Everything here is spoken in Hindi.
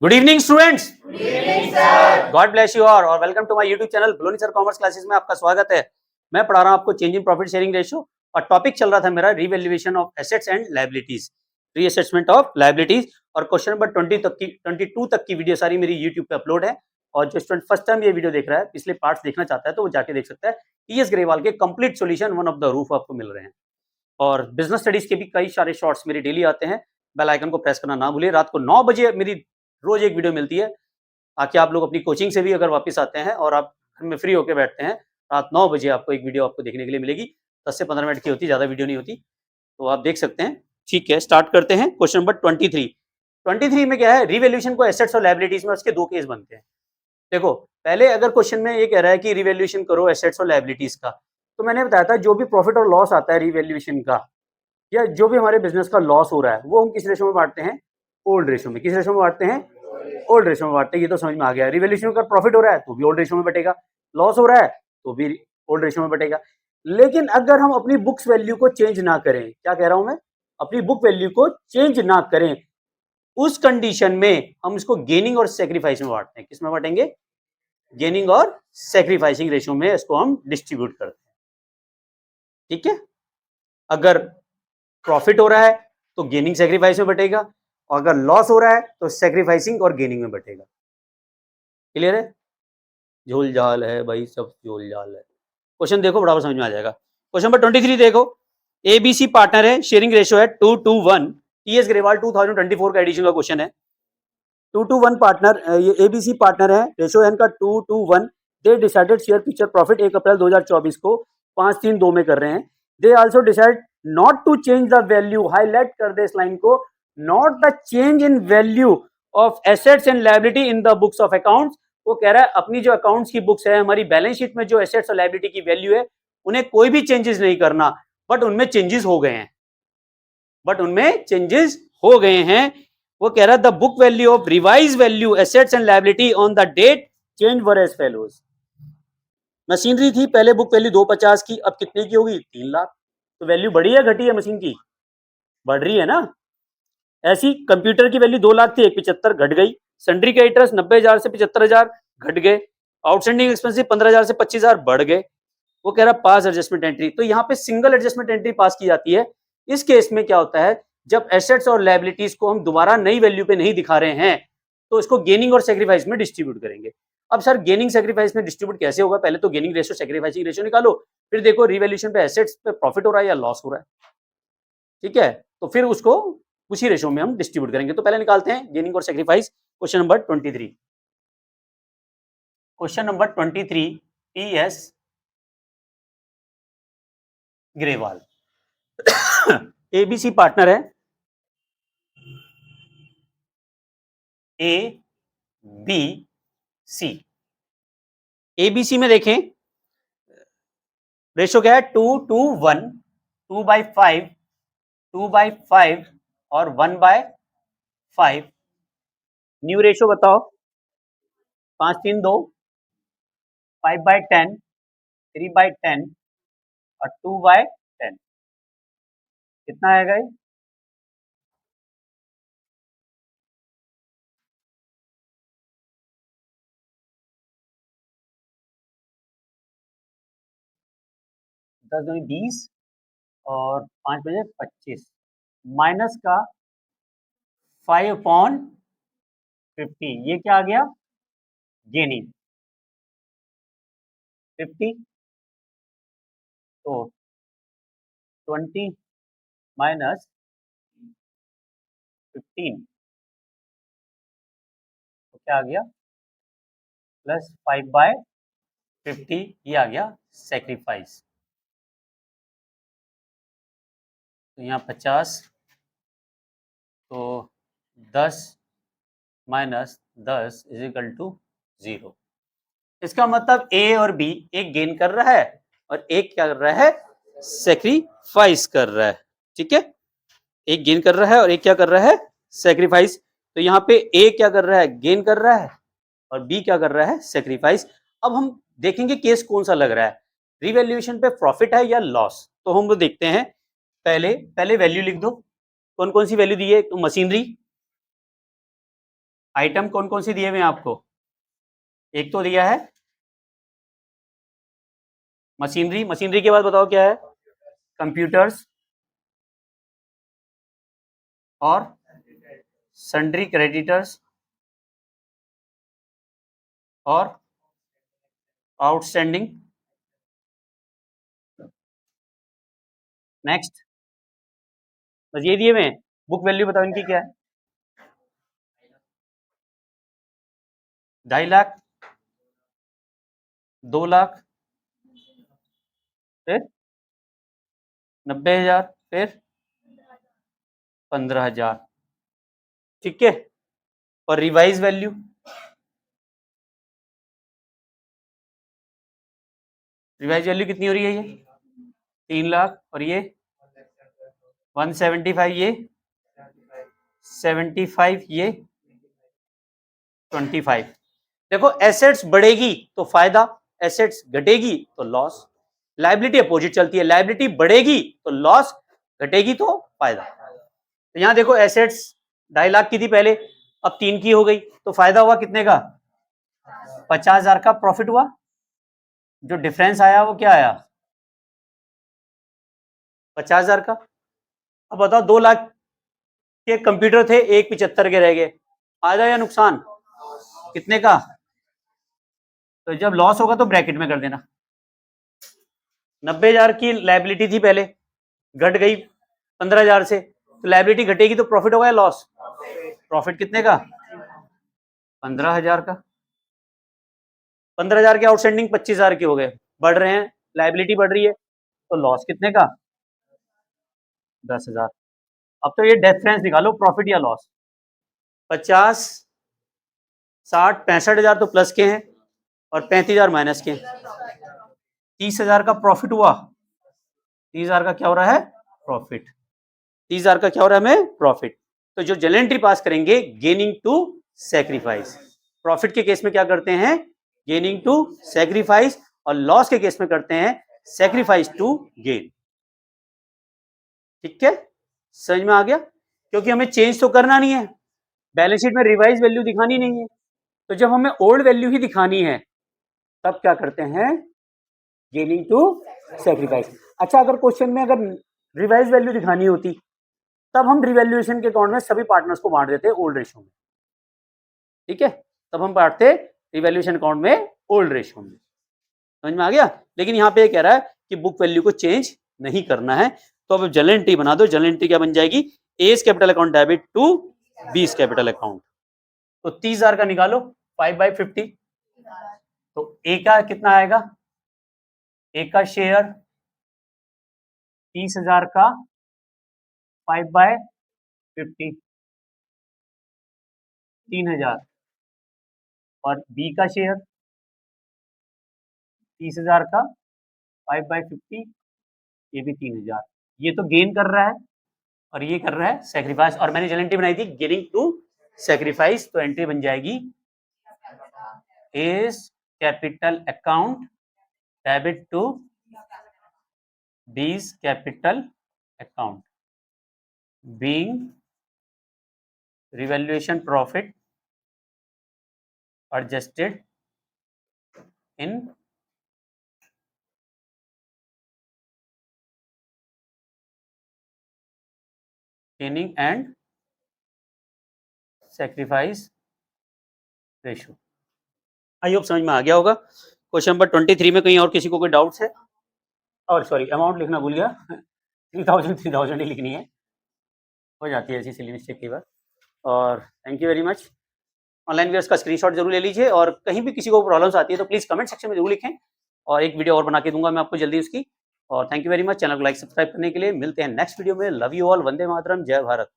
Good evening students. Good evening sir. God bless you all और welcome to my YouTube channel ब्लोनी सर कॉमर्स क्लासेस में आपका स्वागत है। मैं पढ़ा रहा हूं आपको change in profit sharing ratio और टॉपिक चल रहा था मेरा revaluation of assets and liabilities, reassessment of liabilities. और क्वेश्चन नंबर 22 तक की वीडियो सारी मेरी यूट्यूब पे अपलोड है और जो स्टूडेंट फर्स्ट टाइम ये वीडियो देख रहा है, पिछले पार्ट्स देखना चाहता है तो वो जाके देख सकता है। टीएस ग्रेवाल के complete solution one of the roof आपको मिल रहे हैं और बिजनेस स्टडीज के भी कई सारे शॉर्ट्स मेरे डेली आते हैं। बेल आइकन को प्रेस करना ना भूलिए। रात को 9 बजे मेरी रोज एक वीडियो मिलती है। आके आप लोग अपनी कोचिंग से भी अगर वापस आते हैं और आप घर में फ्री होकर बैठते हैं, रात 9 बजे आपको एक वीडियो आपको देखने के लिए मिलेगी। 10 से 15 मिनट की होती है, ज़्यादा वीडियो नहीं होती, तो आप देख सकते हैं। ठीक है, स्टार्ट करते हैं। क्वेश्चन नंबर 23 में क्या है, रिवैल्यूएशन को एसेट्स और लायबिलिटीज में उसके दो केस बनते हैं। देखो, पहले अगर क्वेश्चन में ये कह रहा है कि रिवैल्यूएशन करो एसेट्स और लायबिलिटीज का, तो मैंने बताया था जो भी प्रॉफिट और लॉस आता है रिवैल्यूएशन का, या जो भी हमारे बिजनेस का लॉस हो रहा है, वो हम किस रेशो में बांटते हैं? ओल्ड रेशो में। किस रेशो में बांटते हैं? ओल्ड रेशो में बांटते हैं। ये तो समझ में आ गया। रिवैल्यूएशन का प्रॉफिट हो रहा है तो भी ओल्ड रेशो में बटेगा, लॉस हो रहा है तो भी ओल्ड रेशो में बटेगा। लेकिन अगर हम अपनी बुक्स वैल्यू को चेंज ना करें, क्या कह रहा हूं मैं, अपनी बुक वैल्यू को चेंज ना करें, उस कंडीशन में हम इसको गेनिंग और सेक्रीफाइस में बांटते हैं। किस में बांटेंगे? गेनिंग और सेक्रीफाइसिंग रेशो में इसको हम डिस्ट्रीब्यूट करते हैं। ठीक है, अगर प्रॉफिट हो रहा है तो गेनिंग सेक्रीफाइस में बटेगा और अगर लॉस हो रहा है तो सेक्रीफाइसिंग और गेनिंग में बटेगा। क्लियर है? झोल झाल है भाई, सब झोल झाल है। क्वेश्चन देखो, बराबर समझ में आ जाएगा। क्वेश्चन नंबर 23 देखो, एबीसी पार्टनर है, शेयरिंग रेशियो है 2:1। टीएस ग्रेवाल 2024 का एडिशन का क्वेश्चन है। 2:1 पार्टनर, ये एबीसी पार्टनर है, रेशियो है इनका 2:1। They decided share future profit 1 April 2024 को 5-3-2 में कर रहे हैं। They also decide not to change the value, highlight कर दे इस लाइन को, not the change in value of assets and liability in the books of accounts. वो कह रहा है अपनी जो अकाउंट्स की बुक्स है, हमारी बैलेंस शीट में जो एसेट्स और लायबिलिटी की वैल्यू है, उन्हें कोई भी चेंजेस नहीं करना, बट उनमें चेंजेस हो गए हैं, वो कह रहा है the book value of revise value assets and liability on the date change were as follows. Machinery थी पहले बुक वैल्यू 250 की, अब कितने की होगी? 3 लाख। तो वैल्यू बढ़ी है घटी है? मशीन की बढ़ रही है ना। ऐसी कंप्यूटर की वैल्यू 2 लाख थी, 175 घट गई। सन्ड्री का इंटरेस्ट 90,000 से 75,000 घट गए। आउटस्टैंडिंग एक्सपेंसिव 15,000 से 25,000 बढ़ गए। वो कह रहा पास एडजस्टमेंट एंट्री। तो यहाँ पे सिंगल एडजस्टमेंट एंट्री पास की जाती है। इस केस में क्या होता है, जब एसेट्स और लायबिलिटीज को हम दोबारा नई वैल्यू पे नहीं दिखा रहे हैं तो इसको गेनिंग और सेक्रीफाइस में डिस्ट्रीब्यूट करेंगे। अब सर गेनिंग सेक्रीफाइस में डिस्ट्रीब्यूट कैसे होगा? पहले तो गेनिंग रेशियो सेक्रीफाइसिंग रेशियो निकालो, फिर देखो रिवैल्यूएशन पे एसेट्स पे प्रॉफिट हो रहा है या लॉस हो रहा है। ठीक है, तो फिर उसको उसी रेशियो में हम डिस्ट्रीब्यूट करेंगे। तो पहले निकालते हैं गेनिंग और sacrifice. Question number 23, question number 23 TS Grewal ABC partner है, ए बी सी। एबीसी में देखें रेशियो क्या है? 2:1, 2/5, 2/5 और 1/5। न्यू रेशियो बताओ। 5-3-2, 5/10, 3/10 और 2/10। कितना आएगा ये? दस दूनी 20 और 5 बजे 25 माइनस का 5/50। ये क्या आ गया? गेनिंग 50। तो 20 माइनस 15 तो क्या आ गया? प्लस 5/50। ये आ गया सेक्रीफाइस। तो यहाँ 50, तो 10 माइनस 10 इज इक्वल टू 0। इसका मतलब ए और बी, एक गेन कर रहा है और एक क्या कर रहा है? सेक्रीफाइस कर रहा है। ठीक है, एक गेन कर रहा है और एक क्या कर रहा है? सेक्रीफाइस। तो यहाँ पे ए क्या कर रहा है? गेन कर रहा है और बी क्या कर रहा है? सेक्रीफाइस। अब हम देखेंगे केस कौन सा लग रहा है, रिवैल्यूएशन पे प्रॉफिट है या लॉस। तो हम वो देखते हैं। पहले वैल्यू लिख दो। कौन कौन सी वैल्यू दी है? तो मशीनरी आइटम कौन कौन से दिए हुए हैं आपको? एक तो दिया है मशीनरी, मशीनरी के बाद बताओ क्या है? कंप्यूटर्स और सन्ड्री क्रेडिटर्स और आउटस्टैंडिंग। नेक्स्ट, बस ये दिए हुए हैं। बुक वैल्यू बताओ इनकी क्या है? 2.5 लाख, 2 लाख, फिर 90,000, फिर 15,000। ठीक है। और रिवाइज वैल्यू कितनी हो रही है? ये 3 लाख, और ये 175, ये 75, ये 25। देखो, एसेट्स बढ़ेगी तो फायदा, एसेट्स घटेगी तो लॉस। लायबिलिटी अपोजिट चलती है, लायबिलिटी बढ़ेगी तो लॉस, घटेगी तो फायदा। तो यहां देखो, एसेट्स 2.5 लाख की थी पहले, अब 3 की हो गई, तो फायदा हुआ कितने का? 50,000 का प्रॉफिट हुआ। जो डिफरेंस आया वो क्या आया? 50,000 का। अब बताओ, 2 लाख के कंप्यूटर थे, 1.75 के रह गए, फायदा या नुकसान? कितने का? तो जब लॉस होगा तो ब्रैकेट में कर देना। 90,000 की लायबिलिटी थी पहले, घट गई 15,000 से, तो लायबिलिटी घटेगी तो प्रॉफिट होगा या लॉस? प्रॉफिट कितने का? 15,000 का। 15,000 के आउटस्टैंडिंग 25,000 के हो गए, बढ़ रहे हैं, लायबिलिटी बढ़ रही है, तो लॉस कितने का? 10,000। अब तो ये डिफरेंस निकालो, प्रॉफिट या लॉस। 50, 60, 65,000 तो प्लस के हैं और 35,000 माइनस के हैं। 30,000 का प्रॉफिट हुआ। 30,000 का क्या हो रहा है? प्रॉफिट। 30,000 का क्या हो रहा है हमें? प्रॉफिट। तो जो जनरल एंट्री पास करेंगे, गेनिंग टू सैक्रिफाइस। प्रॉफिट के केस में क्या करते हैं? गेनिंग टू सैक्रिफाइस, और लॉस के केस में करते हैं सैक्रिफाइस टू गेन। ठीक है, समझ में आ गया? क्योंकि हमें चेंज तो करना नहीं है, बैलेंस शीट में रिवाइज वैल्यू दिखानी नहीं है, तो जब हमें ओल्ड वैल्यू ही दिखानी है तब क्या करते हैं? Gaining to sacrifice. अच्छा, अगर क्वेश्चन में अगर रिवाइज वैल्यू दिखानी होती तब हम रिवैल्यूएशन के अकाउंट में सभी पार्टनर्स को बांट देते ओल्ड रेशियो में। ठीक है, तब हम बांटते रिवैल्यूएशन अकाउंट में ओल्ड रेशियो में। समझ में आ गया? लेकिन यहाँ पे ये कह रहा है कि बुक वैल्यू को चेंज नहीं करना है, तो अब जनरल एंट्री बना दो। जनरल एंट्री क्या बन जाएगी? A's capital account debit to B's capital account. तो 30,000 का निकालो, 5/50, तो ए का कितना आएगा? ए का शेयर 30,000 का 5/50, 3,000, और बी का शेयर 30,000 का 5/50, ये भी 3,000। ये तो गेन कर रहा है और ये कर रहा है सैक्रिफाइस, और मैंने जनरल एंट्री बनाई थी गेनिंग टू सैक्रिफाइस, तो एंट्री बन जाएगी A's capital account debit to B's capital account, being revaluation profit adjusted in gaining and sacrifice ratio. I hope समझ में आ गया होगा। क्वेश्चन नंबर 23 में कहीं और किसी को कोई डाउट्स है? और सॉरी, अमाउंट लिखना भूल गया, 3,000 ही लिखनी है, हो जाती है ऐसी सिली मिस्टेक कई बार। और thank you very much. Online viewers का स्क्रीनशॉट जरूर ले लीजिए, और कहीं भी किसी को प्रॉब्लम्स आती है तो प्लीज कमेंट सेक्शन में जरूर लिखें, और एक वीडियो और बना के दूंगा मैं आपको जल्दी उसकी। और thank you very much, channel को लाइक सब्सक्राइब करने के लिए। मिलते हैं नेक्स्ट वीडियो में। Love you all, Vande Mataram, जय भारत।